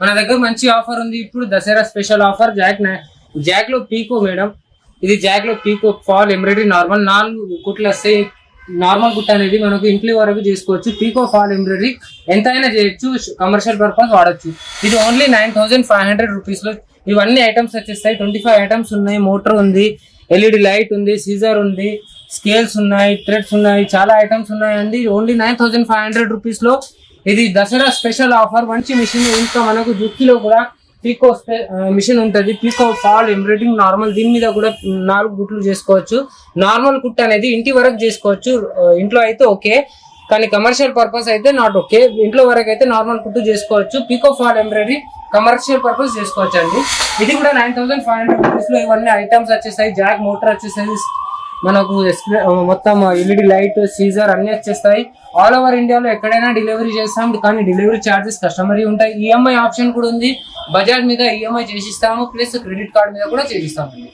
మన దగ్గర మంచి ఆఫర్ ఉంది ఇప్పుడు దసరా స్పెషల్ ఆఫర్ జాక్ లో పీకో మేడం. ఇది జాక్ లో పీకో ఫాల్ ఎంబ్రాయిడరీ నార్మల్ 4 కుట్లు వస్తాయి. నార్మల్ కుట్ అనేది మనకు ఇంట్లో వరకు చేసుకోవచ్చు. పీకో ఫాల్ ఎంబ్రాయిడరీ ఎంతైనా చేయొచ్చు, కమర్షియల్ పర్పస్ వాడచ్చు. ఇది ఓన్లీ 9500 రూపీస్ లో ఇవన్నీ ఐటమ్స్ వచ్చేస్తాయి. 25 ఐటమ్స్ ఉన్నాయి. మోటార్ ఉంది, ఎల్ఈడి లైట్ ఉంది, సీజర్ ఉంది, స్కేల్స్ ఉన్నాయి, థ్రెడ్స్ ఉన్నాయి, చాలా ఐటమ్స్ ఉన్నాయండి. ఓన్లీ 9500 రూపీస్ లో ఇది దసరా స్పెషల్ ఆఫర్. మంచి మిషన్. ఇంకా మనకు జుక్కిలో కూడా పీకో మిషన్ ఉంటుంది. పీకో ఫాల్ ఎంబ్రాయిడరింగ్ నార్మల్, దీని మీద కూడా 4 గుట్లు చేసుకోవచ్చు. నార్మల్ కుట్ అనేది ఇంటి వరకు చేసుకోవచ్చు. ఇంట్లో అయితే ఓకే, కానీ కమర్షియల్ పర్పస్ అయితే నాట్ ఓకే. ఇంట్లో వరకు అయితే నార్మల్ కుట్టు చేసుకోవచ్చు. పీకో ఫాల్ ఎంబ్రాయిడరీ కమర్షియల్ పర్పస్ చేసుకోవచ్చు అండి. ఇది కూడా 9500 రూపీస్ లో ఇవన్నీ ఐటమ్స్ వచ్చేస్తాయి. జాక్ మోటార్ వచ్చేస్తాయి, మనకు మొత్తం ఎల్ఈడి లైట్, సీజర్ అన్ని వచ్చేస్తాయి. ఆల్ ఓవర్ ఇండియాలో ఎక్కడైనా డెలివరీ చేస్తాం, కానీ డెలివరీ ఛార్జెస్ కస్టమర్ ఉంటాయి. ఈఎంఐ ఆప్షన్ కూడా ఉంది. బజాజ్ మీద ఈఎంఐ చేసిస్తాము, ప్లస్ క్రెడిట్ కార్డ్ మీద కూడా చేసిస్తామండి.